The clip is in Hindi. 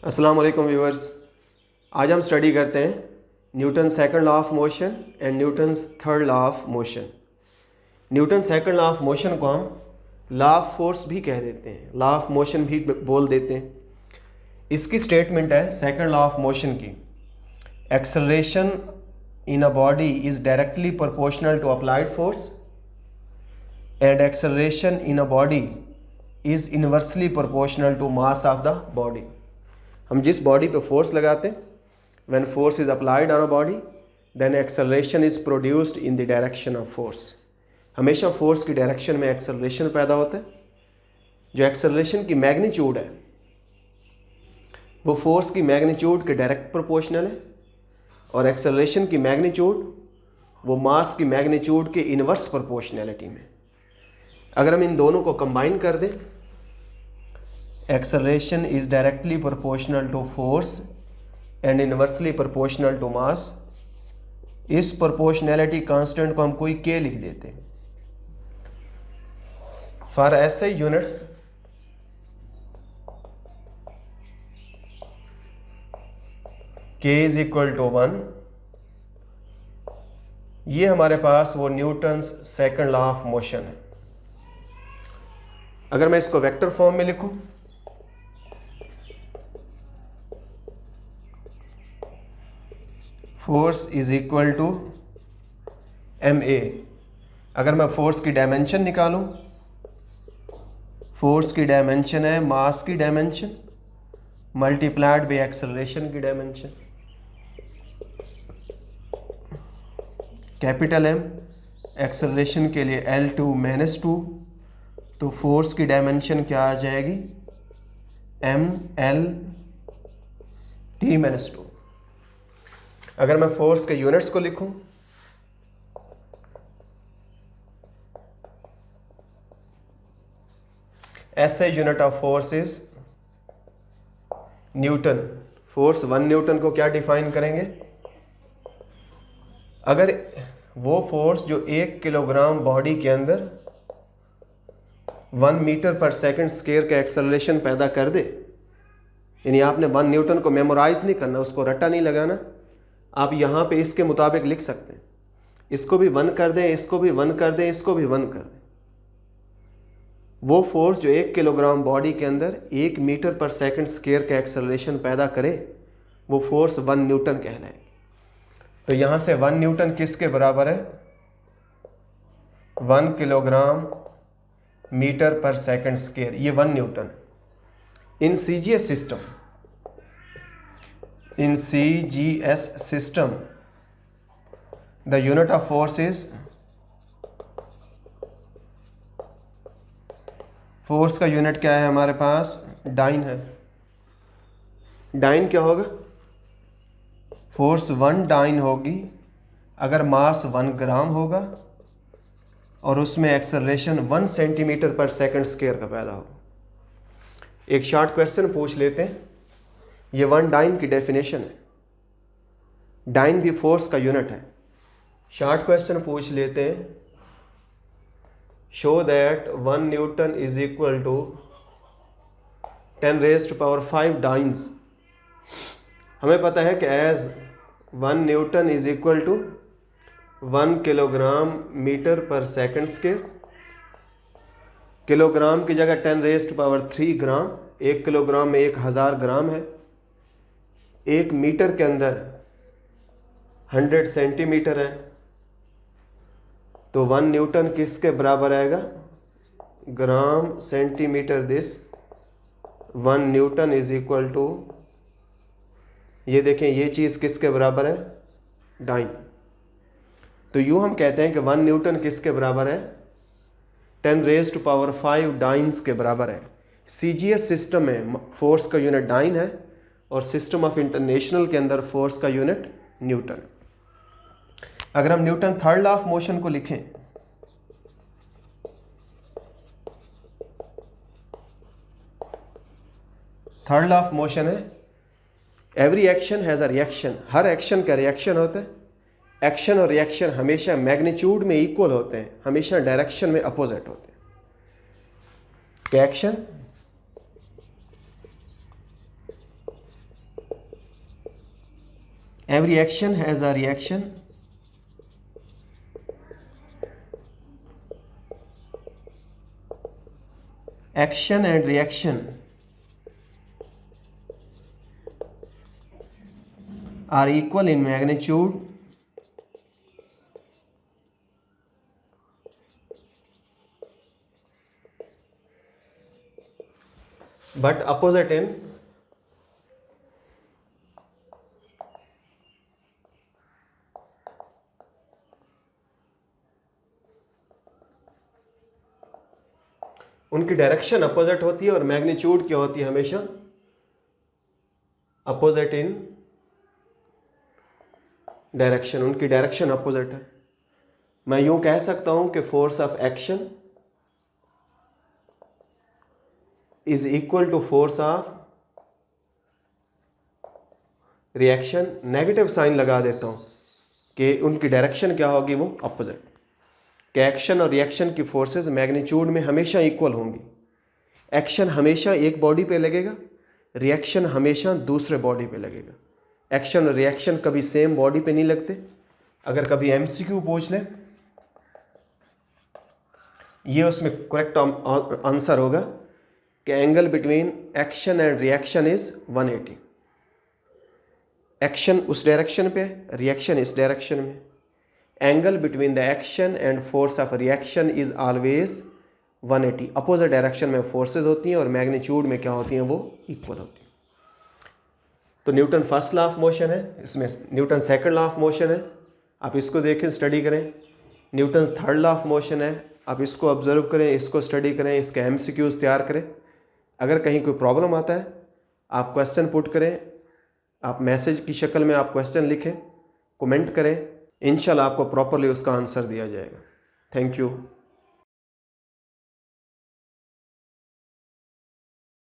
अस्सलाम वालेकुम व्यूअर्स। आज हम स्टडी करते हैं Newton second law of motion and Newton's third law of motion. Newton second law of motion को हम लॉ ऑफ फोर्स भी कह देते हैं, लॉ ऑफ मोशन भी बोल देते हैं। इसकी स्टेटमेंट है सेकंड लॉ ऑफ मोशन की, acceleration in a body is directly proportional to applied force and acceleration in a body is inversely proportional to mass of the body. हम जिस बॉडी पे फोर्स लगाते हैं, when force is applied on a body then acceleration is produced in the direction of force. हमेशा फोर्स की डायरेक्शन में एक्सेलरेशन पैदा होता है। जो एक्सेलरेशन की मैग्नीट्यूड है वो फोर्स की मैग्नीट्यूड के डायरेक्ट प्रोपोर्शनल है, और एक्सेलरेशन की मैग्नीट्यूड वो मास की मैग्नीट्यूड के इनवर्स प्रोपोर्शनैलिटी में। अगर हम इन दोनों को कंबाइन कर दें, acceleration is directly proportional to force and inversely proportional to mass। इस proportionality constant को हम कोई k लिख देते हैं। For SI units k is equal to 1। ये हमारे पास वो Newton's second law of motion है। अगर मैं इसको वेक्टर फॉर्म में लिखूं, force is equal to ma। अगर मैं फोर्स की डायमेंशन निकालूं, फोर्स की डायमेंशन है मास की डायमेंशन मल्टीप्लाइड बाय एक्सेलरेशन की डायमेंशन। कैपिटल M एक्सेलरेशन के लिए L2-2, तो फोर्स की डायमेंशन क्या आ जाएगी, ML-T-2। अगर मैं फोर्स के यूनिट्स को लिखूं, SI unit of force is Newton. Force 1 Newton को क्या डिफाइन करेंगे, अगर वो फोर्स जो 1 किलोग्राम बॉडी के अंदर 1 मीटर पर सेकंड स्क्वायर का एक्सेलरेशन पैदा कर दे, यानी आपने 1 न्यूटन को मेमोराइज नहीं करना, उसको रट्टा नहीं लगाना, आप यहाँ पे इसके मुताबिक लिख सकते हैं। इसको भी 1 कर दें, इसको भी 1 कर दें, इसको भी 1 कर दें। वो फोर्स जो 1 किलोग्राम बॉडी के अंदर 1 मीटर पर सेकंड स्क्वायर का एक्सेलरेशन पैदा करे, वो फोर्स 1 न्यूटन कहलाए। तो यहाँ से 1 न्यूटन किसके बराबर है, 1 kilogram metre per second square, ये 1 Newton. In CGS system, in CGS system the unit of force is, force का यूनिट क्या है हमारे पास, डाइन है। डाइन क्या होगा, फोर्स 1 डाइन होगी अगर मास 1 ग्राम होगा और उसमें एक्सेलरेशन 1 सेंटीमीटर पर सेकंड स्क्वायर का पैदा होगा। एक शॉर्ट क्वेश्चन पूछ लेते हैं, ये 1 डाइन की डेफिनेशन है। डाइन भी फोर्स का यूनिट है। शॉर्ट क्वेश्चन पूछ लेते हैं, show that 1 newton is equal to 10⁵ dynes. हमें पता है कि as 1 newton is equal to 1 kilogram metre per second square. Kilogram की जगह 10⁵ ग्राम, 1 किलोग्राम में 1000 ग्राम है। 1 मीटर के अंदर 100 सेंटीमीटर है, तो 1 न्यूटन किसके बराबर आएगा, gram centimetre this. 1 newton is equal to, ये देखें ये चीज़ किसके बराबर है, डाइन। तो यूँ हम कहते हैं कि 1 न्यूटन किसके बराबर है, 10⁵ डाइन्स के बराबर है। CGS सिस्टम में फोर्स का यूनिट डाइन है और सिस्टम ऑफ इंटरनेशनल के अंदर फोर्स का यूनिट न्यूटन। अगर हम Newton third law of motion को लिखें, थर्ड लॉ ऑफ मोशन है every action has a reaction. Her action का रिएक्शन होता है। एक्शन और रिएक्शन हमेशा मैग्नीट्यूड में इक्वल होते हैं, हमेशा डायरेक्शन में अपोजिट होते हैं। कि action Every action has a reaction. Action and reaction are equal in magnitude, but opposite in उनकी डायरेक्शन अपोजिट होती है और मैग्नीट्यूड क्या होती है हमेशा अपोजिट इन डायरेक्शन, उनकी डायरेक्शन अपोजिट है। मैं यूं कह सकता हूं कि force of action is equal to force of reaction. Negative sign लगा देता हूं कि उनकी डायरेक्शन क्या होगी, वो अपोजिट। कि एक्शन और रिएक्शन की फोर्सेस मैग्नीट्यूड में हमेशा इक्वल होंगी। एक्शन हमेशा एक बॉडी पे लगेगा, रिएक्शन हमेशा दूसरे बॉडी पे लगेगा। एक्शन और रिएक्शन कभी सेम बॉडी पे नहीं लगते। अगर कभी एमसीक्यू पूछ लें, ये उसमें करेक्ट आंसर होगा कि angle between action and reaction is 180। Action उस डायरेक्शन पे, रिएक्शन इस डायरेक्शन में। Angle between the action and force of reaction is always 180। Opposite direction में फोर्सेज होती हैं और मैग्नीट्यूड में क्या होती हैं, वो इक्वल होती हैं। तो Newton first law of motion है, इसमें Newton second law of motion है, आप इसको देखें, स्टडी करें। Newton third law of motion है, आप इसको ऑब्जर्व करें, इसको स्टडी करें, इसके एमसीक्यूज तैयार करें। अगर कहीं कोई प्रॉब्लम आता है आप क्वेश्चन पुट करें, आप मैसेज की शक्ल में आप क्वेश्चन लिखें, कमेंट करें, इंशाल्लाह आपको प्रॉपरली उसका आंसर दिया जाएगा। Thank you.